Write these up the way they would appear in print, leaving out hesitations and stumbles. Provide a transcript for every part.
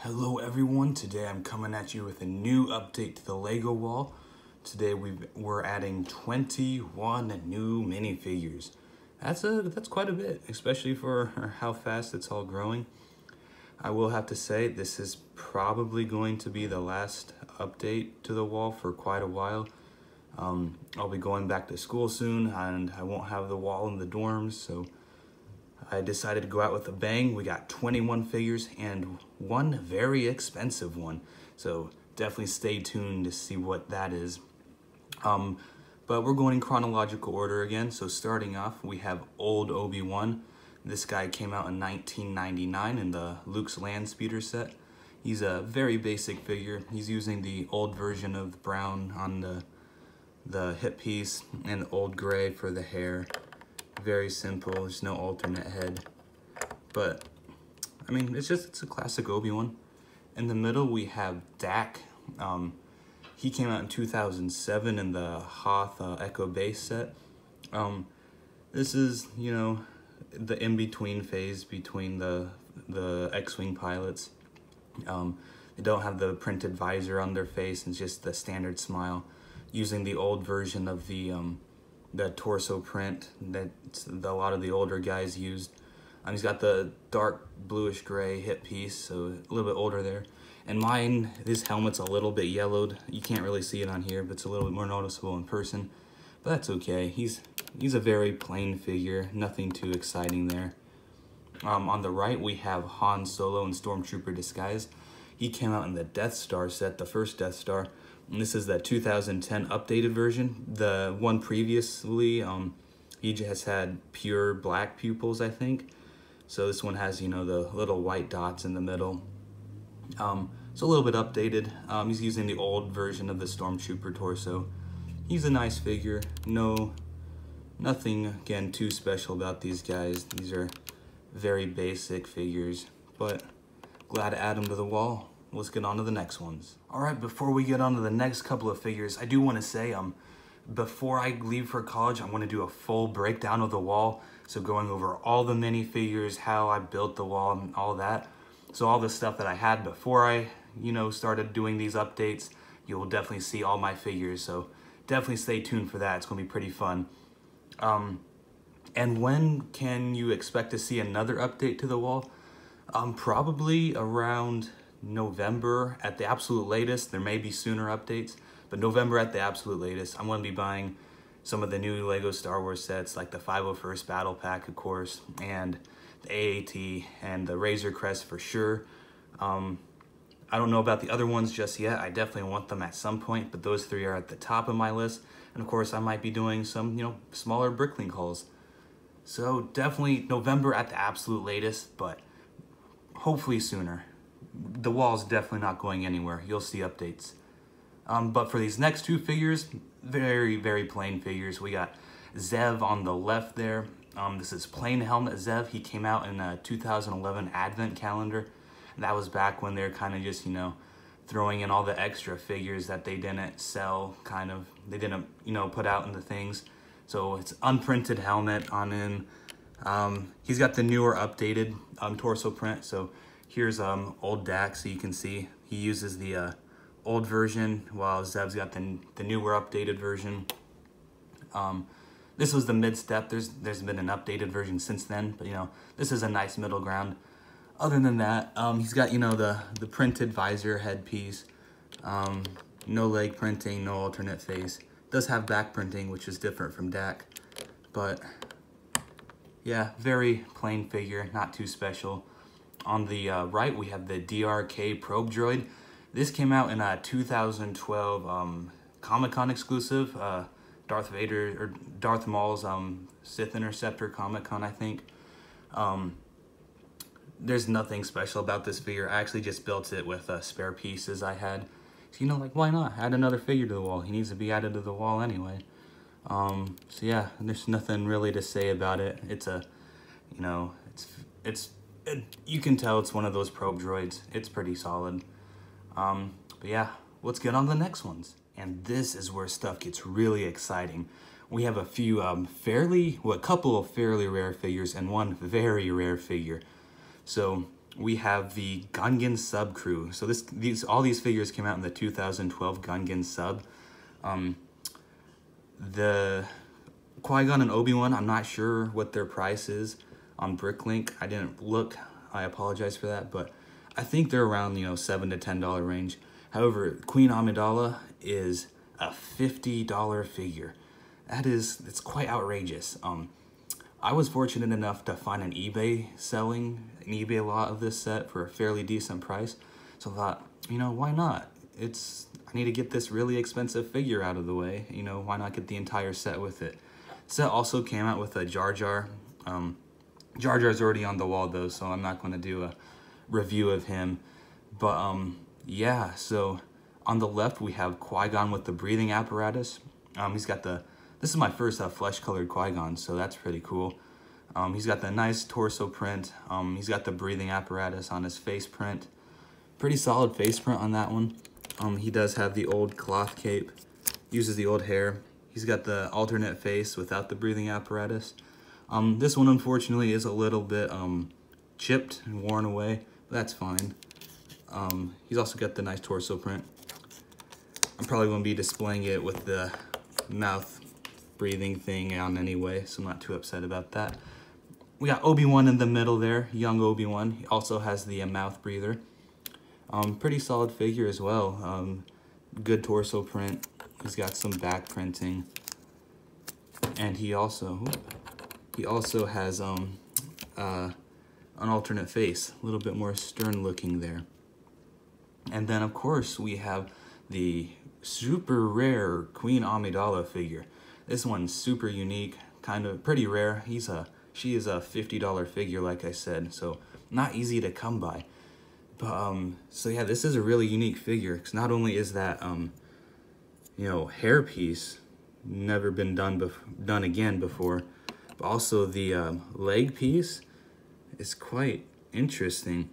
Hello everyone, today I'm coming at you with a new update to the Lego wall. Today we're adding 21 new minifigures. That's quite a bit, especially for how fast it's all growing. I will have to say this is probably going to be the last update to the wall for quite a while. I'll be going back to school soon and I won't have the wall in the dorms, so I decided to go out with a bang. We got 21 figures and one very expensive one. So definitely stay tuned to see what that is. But we're going in chronological order again. So starting off, we have old Obi-Wan. This guy came out in 1999 in the Luke's Land Speeder set. He's a very basic figure. He's using the old version of the brown on the hip piece and old gray for the hair. Very simple, there's no alternate head. But, I mean, it's a classic Obi-Wan. In the middle, we have Dak. He came out in 2007 in the Hoth Echo Base set. This is, you know, the in-between phase between the X-Wing pilots. They don't have the printed visor on their face, it's just the standard smile, using the old version of the torso print that a lot of the older guys used. He's got the dark bluish gray hip piece, so a little bit older there. And mine, his helmet's a little bit yellowed. You can't really see it on here, but it's a little bit more noticeable in person. But that's okay. He's a very plain figure, nothing too exciting there. On the right, we have Han Solo in Stormtrooper disguise. He came out in the Death Star set, the first Death Star. And this is the 2010 updated version. The one previously, he just had pure black pupils, I think. So this one has, you know, the little white dots in the middle. It's a little bit updated. He's using the old version of the Stormtrooper torso. He's a nice figure. Nothing, again, too special about these guys. These are very basic figures, but glad to add them to the wall. Let's get on to the next ones. All right, before we get on to the next couple of figures, I do want to say, before I leave for college, I want to do a full breakdown of the wall. So going over all the minifigures, how I built the wall, and all that. So all the stuff that I had before I, you know, started doing these updates, you'll definitely see all my figures. So definitely stay tuned for that. It's going to be pretty fun. And when can you expect to see another update to the wall? Probably around November at the absolute latest. There may be sooner updates, but November at the absolute latest. I'm going to be buying some of the new Lego Star Wars sets, like the 501st Battle Pack, of course, and the AAT and the Razor Crest for sure. I don't know about the other ones just yet. I definitely want them at some point, but those three are at the top of my list. And of course, I might be doing some, you know, smaller Bricklink hauls. So definitely November at the absolute latest, but hopefully sooner. The wall's definitely not going anywhere. You'll see updates. But for these next two figures, very, very plain figures. We got Zev on the left there. This is plain helmet Zev. He came out in a 2011 advent calendar. That was back when they're kind of just, you know, throwing in all the extra figures that they didn't sell, kind of. They didn't, you know, put out in the things. So it's unprinted helmet on him. He's got the newer updated torso print. So here's old Dak, so you can see he uses the old version while Zev's got the newer updated version. This was the mid-step. There's been an updated version since then, but you know, this is a nice middle ground. Other than that, he's got, you know, the printed visor headpiece, no leg printing, no alternate face. Does have back printing, which is different from Dak, but yeah, very plain figure, not too special. On the right, we have the DRK Probe Droid. This came out in a 2012 Comic-Con exclusive, Darth Vader, or Darth Maul's Sith Interceptor Comic-Con, I think. There's nothing special about this figure. I actually just built it with spare pieces I had. So, you know, like, why not? Add another figure to the wall. He needs to be added to the wall anyway. So yeah, there's nothing really to say about it. It's a, you know, you can tell it's one of those probe droids. It's pretty solid. But yeah, let's get on to the next ones. And this is where stuff gets really exciting. We have a few a couple of fairly rare figures and one very rare figure. So we have the Gungan Sub Crew. So all these figures came out in the 2012 Gungan Sub. The Qui-Gon and Obi-Wan, I'm not sure what their price is on Bricklink. I didn't look. I apologize for that, but I think they're around, you know, $7 to $10 range. However, Queen Amidala is a $50 figure. It's quite outrageous. I was fortunate enough to find an eBay lot of this set for a fairly decent price. So I thought, you know, why not? I need to get this really expensive figure out of the way. You know, why not get the entire set with it? Set also came out with a Jar Jar. Jar Jar's already on the wall though, so I'm not going to do a review of him. But yeah, so on the left we have Qui-Gon with the breathing apparatus. He's got this is my first flesh-colored Qui-Gon, so that's pretty cool. He's got the nice torso print. He's got the breathing apparatus on his face print. Pretty solid face print on that one. He does have the old cloth cape, uses the old hair. He's got the alternate face without the breathing apparatus. This one, unfortunately, is a little bit chipped and worn away, but that's fine. He's also got the nice torso print. I'm probably going to be displaying it with the mouth breathing thing on anyway, so I'm not too upset about that. We got Obi-Wan in the middle there, young Obi-Wan. He also has the mouth breather. Pretty solid figure as well. Good torso print. He's got some back printing, and he also has an alternate face, a little bit more stern looking there. And then of course we have the super rare Queen Amidala figure. This one's super unique, kind of pretty rare. She is a $50 figure, like I said, so not easy to come by. But so yeah, this is a really unique figure, because not only is that you know, hairpiece never been done again before, but also the leg piece is quite interesting,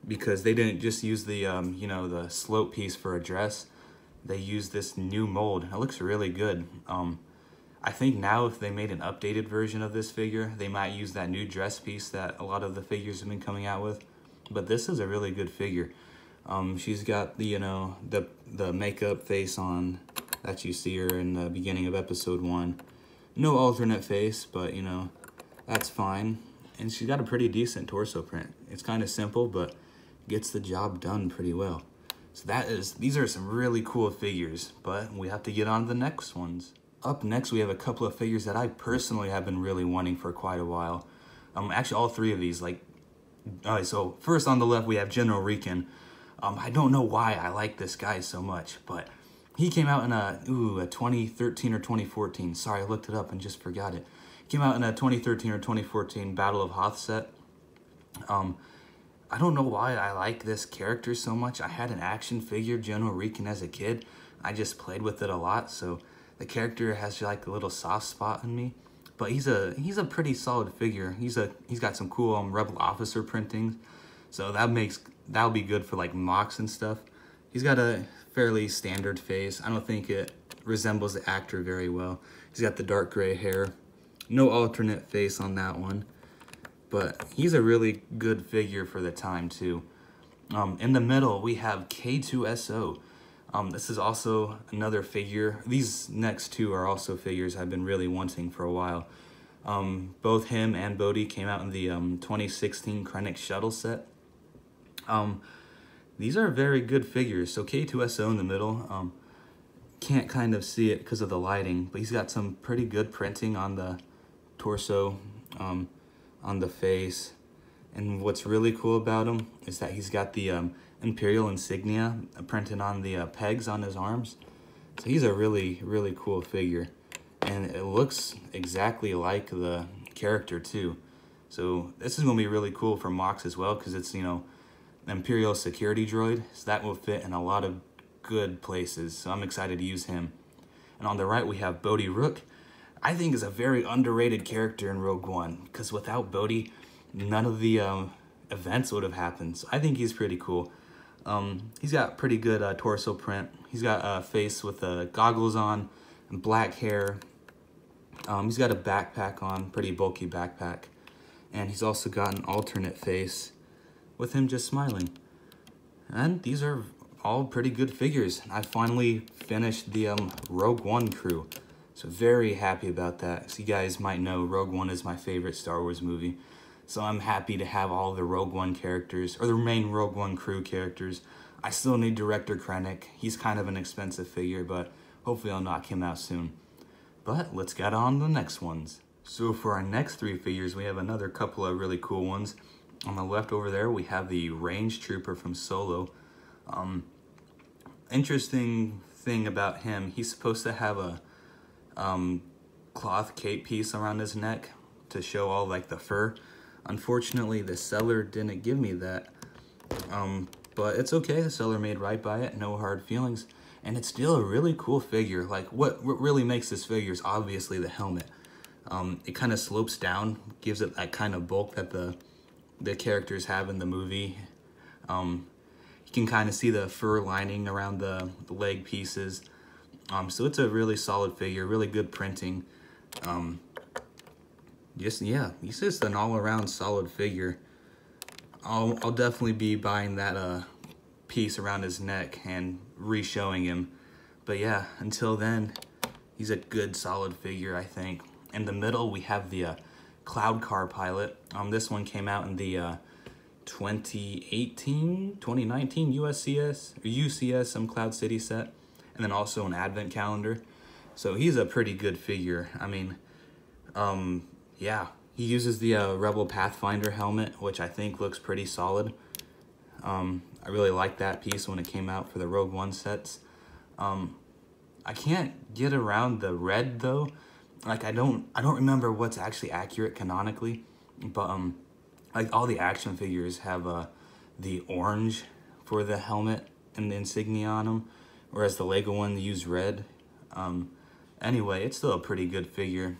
because they didn't just use the you know, the slope piece for a dress. They used this new mold. It looks really good. I think now if they made an updated version of this figure, they might use that new dress piece that a lot of the figures have been coming out with. But this is a really good figure. She's got the, you know, the makeup face on that you see her in the beginning of episode 1. No alternate face, but you know, that's fine. And she's got a pretty decent torso print. It's kind of simple, but gets the job done pretty well. So these are some really cool figures, but we have to get on to the next ones. Up next, we have a couple of figures that I personally have been really wanting for quite a while. Actually, all three of these, like, alright, so first on the left, we have General Rican. I don't know why I like this guy so much, but he came out in a 2013 or 2014. Sorry, I looked it up and just forgot it. He came out in a 2013 or 2014 Battle of Hoth set. I don't know why I like this character so much. I had an action figure, General Rican, as a kid. I just played with it a lot, so the character has like a little soft spot in me. But he's a pretty solid figure. He's got some cool rebel officer printings, so that'll be good for like mocks and stuff. He's got a fairly standard face. I don't think it resembles the actor very well. He's got the dark gray hair. No alternate face on that one. But he's a really good figure for the time too. In the middle, we have K2SO. This is also another figure. These next two are also figures I've been really wanting for a while. Both him and Bodie came out in the 2016 Krennic Shuttle set. These are very good figures. So K2SO in the middle. Can't kind of see it because of the lighting, but he's got some pretty good printing on the torso, on the face. And what's really cool about him is that he's got the Imperial insignia printed on the pegs on his arms. So he's a really, really cool figure. And it looks exactly like the character too. So this is going to be really cool for mocks as well, because it's, you know, Imperial security droid. So that will fit in a lot of good places. So I'm excited to use him. And on the right we have Bodie Rook. I think is a very underrated character in Rogue One, because without Bodie, none of the events would have happened. So I think he's pretty cool. He's got pretty good torso print. He's got a face with goggles on and black hair. He's got a backpack on, pretty bulky backpack. And he's also got an alternate face with him just smiling. And these are all pretty good figures. I finally finished the Rogue One crew. So very happy about that. As you guys might know, Rogue One is my favorite Star Wars movie. So I'm happy to have all the Rogue One characters, or the main Rogue One crew characters. I still need Director Krennic. He's kind of an expensive figure, but hopefully I'll knock him out soon. But let's get on to the next ones. So for our next 3 figures, we have another couple of really cool ones. On the left over there, we have the Range Trooper from Solo. Interesting thing about him, he's supposed to have a cloth cape piece around his neck to show all like the fur. Unfortunately, the seller didn't give me that, but it's okay. The seller made right by it, no hard feelings, and it's still a really cool figure. Like what really makes this figure is obviously the helmet. It kind of slopes down, gives it that kind of bulk that the characters have in the movie. You can kind of see the fur lining around the leg pieces. So it's a really solid figure, really good printing. Yeah, he's just an all-around solid figure. I'll definitely be buying that piece around his neck and re-showing him. But yeah, until then, he's a good solid figure, I think. In the middle, we have the Cloud Car Pilot. This one came out in the 2019 UCS Cloud City set, and then also an advent calendar. So he's a pretty good figure. I mean, yeah, he uses the Rebel Pathfinder helmet, which I think looks pretty solid. I really like that piece when it came out for the Rogue One sets. I can't get around the red though. Like I don't remember what's actually accurate canonically, but like all the action figures have the orange for the helmet and the insignia on them, whereas the Lego one used red. Anyway, it's still a pretty good figure.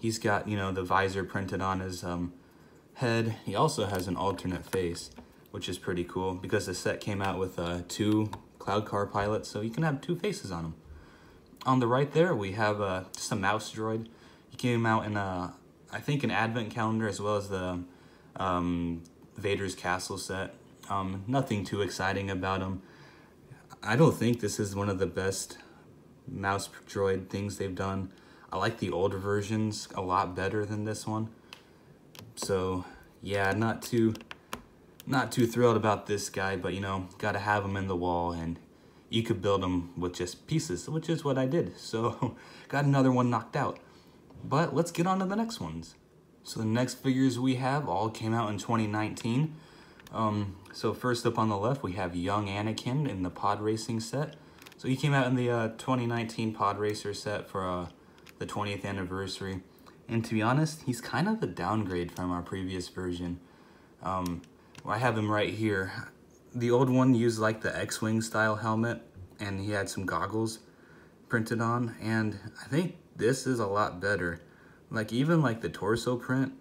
He's got, you know, the visor printed on his head. He also has an alternate face, which is pretty cool because the set came out with 2 Cloud Car Pilots, so you can have 2 faces on him. On the right there, we have just a mouse droid. He came out in, I think, an advent calendar as well as the Vader's Castle set. Nothing too exciting about him. I don't think this is one of the best mouse droid things they've done. I like the older versions a lot better than this one. So yeah, not too thrilled about this guy, but you know, gotta have him in the wall, and you could build him with just pieces, which is what I did. So got another one knocked out. But let's get on to the next ones. So the next figures we have all came out in 2019. So first up on the left, we have young Anakin in the pod racing set. So he came out in the 2019 pod racer set for the 20th anniversary. And to be honest, he's kind of a downgrade from our previous version. I have him right here. The old one used like the X-Wing style helmet, and he had some goggles printed on, and I think this is a lot better. Like even like the torso print,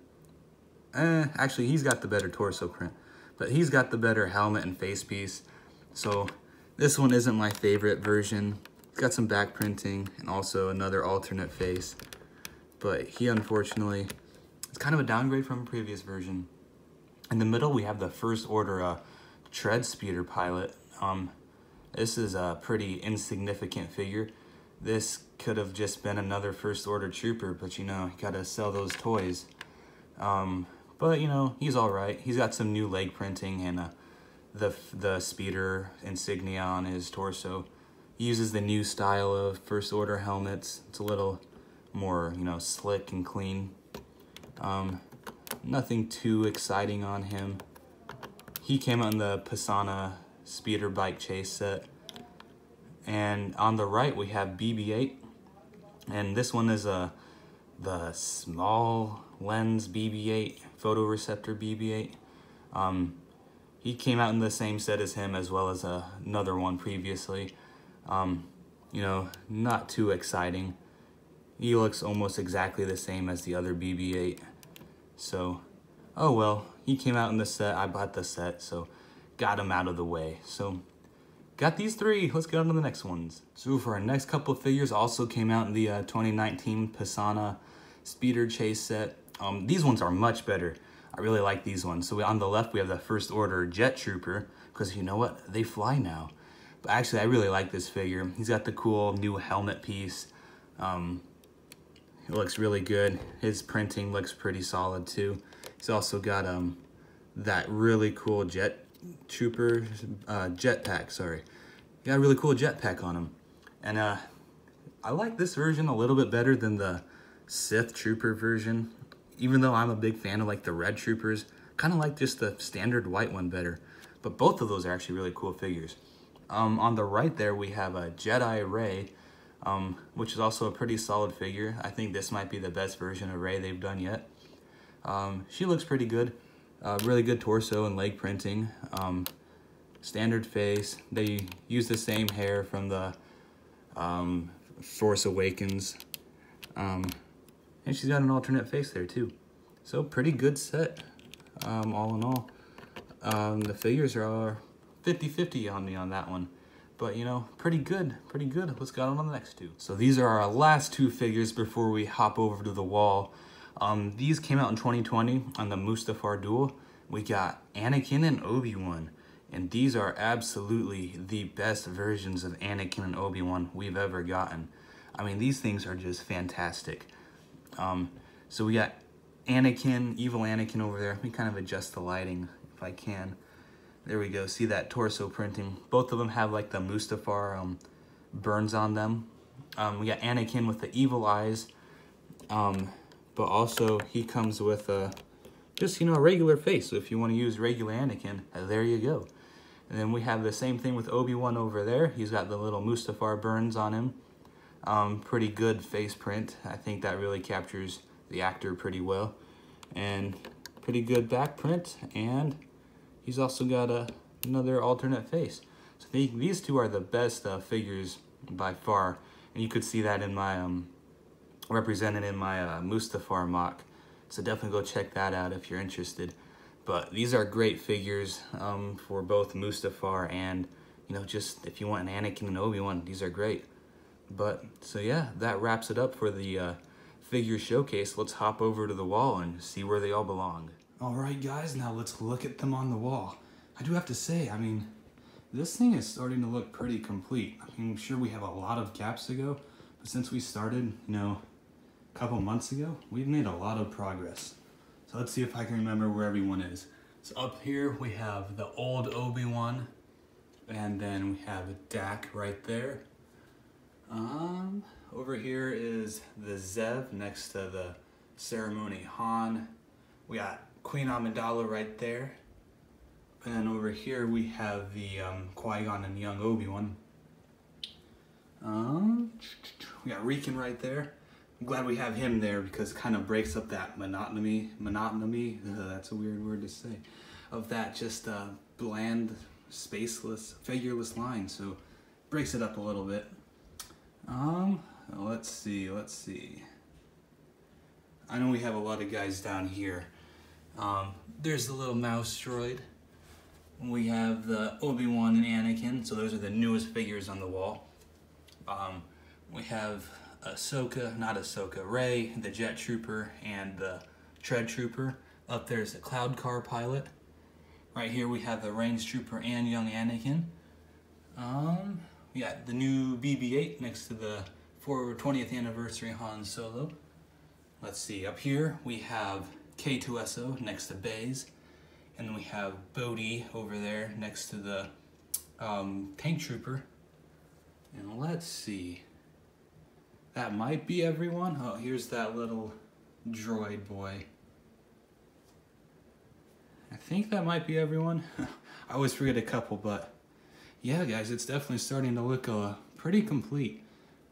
actually he's got the better torso print, but he's got the better helmet and face piece. So this one isn't my favorite version. It's got some back printing and also another alternate face, but he unfortunately, it's kind of a downgrade from a previous version. In the middle, we have the First Order Tread Speeder Pilot. This is a pretty insignificant figure. This could have just been another First Order Trooper, but you know, you gotta sell those toys. But you know, he's all right. He's got some new leg printing and the speeder insignia on his torso. He uses the new style of First Order helmets. It's a little more, you know, slick and clean. Nothing too exciting on him. He came out in the Pisana speeder bike chase set. And on the right, we have BB-8. And this one is the small lens BB-8, photoreceptor BB-8. He came out in the same set as him, as well as another one previously. You know, not too exciting. He looks almost exactly the same as the other BB-8. So, oh well, he came out in the set. I bought the set, so got him out of the way. So, got these 3. Let's get on to the next ones. So for our next couple of figures, also came out in the 2019 Pisana Speeder Chase set. These ones are much better. I really like these ones. So on the left, we have the First Order Jet Trooper, because you know what? They fly now. But actually, I really like this figure. He's got the cool new helmet piece. It looks really good. His printing looks pretty solid too. He's also got that really cool Jet Trooper jetpack. Sorry, he got a really cool jetpack on him, and I like this version a little bit better than the Sith Trooper version. Even though I'm a big fan of like the red troopers, kind of like just the standard white one better. But both of those are actually really cool figures. On the right there, we have a Jedi Rey, which is also a pretty solid figure. I think this might be the best version of Rey they've done yet. She looks pretty good. Really good torso and leg printing. Standard face. They use the same hair from the Force Awakens. And she's got an alternate face there too. So pretty good set, all in all. The figures are 50-50 on me on that one. But you know, pretty good, pretty good. Let's go on to the next two. So these are our last two figures before we hop over to the wall. These came out in 2020 on the Mustafar Duel. We got Anakin and Obi-Wan. And these are absolutely the best versions of Anakin and Obi-Wan we've ever gotten. I mean, these things are just fantastic. So we got Anakin, evil Anakin over there. Let me kind of adjust the lighting if I can. There we go. See that torso printing? Both of them have like the Mustafar burns on them. We got Anakin with the evil eyes, but also he comes with just, you know, a regular face. So if you want to use regular Anakin, there you go. And then we have the same thing with Obi-Wan over there. He's got the little Mustafar burns on him. Pretty good face print. I think that really captures the actor pretty well. And pretty good back print. And he's also got another alternate face. So I think these two are the best figures by far. And you could see that in my, represented in my Mustafar mock. So definitely go check that out if you're interested. But these are great figures for both Mustafar and, you know, just if you want an Anakin and Obi-Wan, these are great. But, so yeah, that wraps it up for the figure showcase. Let's hop over to the wall and see where they all belong. Alright guys, now let's look at them on the wall. I do have to say, I mean, this thing is starting to look pretty complete. I mean, I'm sure we have a lot of gaps to go, but since we started, you know, a couple months ago, we've made a lot of progress. So let's see if I can remember where everyone is. So up here we have the old Obi-Wan, and then we have Dak right there. Over here is the Zev next to the ceremony Han. We got Queen Amidala right there. And then over here we have the Qui-Gon and young Obi-Wan. We got Rican right there. I'm glad we have him there because it kind of breaks up that monotony, that's a weird word to say, of that just bland, spaceless, figureless line. So breaks it up a little bit. Let's see. I know we have a lot of guys down here. There's the little mouse droid. We have the Obi-Wan and Anakin, so those are the newest figures on the wall. We have Rey, the Jet Trooper, and the Tread Trooper. Up there's the Cloud Car Pilot. Right here we have the Range Trooper and young Anakin. We got the new BB-8 next to the 20th anniversary Han Solo. Let's see, up here we have K2SO next to Baze. And then we have Bodie over there next to the Tank Trooper. And let's see. That might be everyone. Oh, here's that little droid boy. I think that might be everyone. I always forget a couple, but yeah, guys, it's definitely starting to look pretty complete.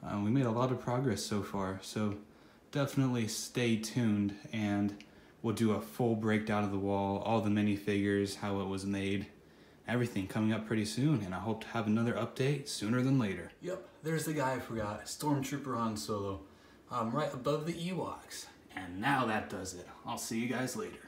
We made a lot of progress so far, so definitely stay tuned, and we'll do a full breakdown of the wall, all the minifigures, how it was made, everything coming up pretty soon, and I hope to have another update sooner than later. Yep, there's the guy I forgot, Stormtrooper Han Solo, right above the Ewoks. And now that does it. I'll see you guys later.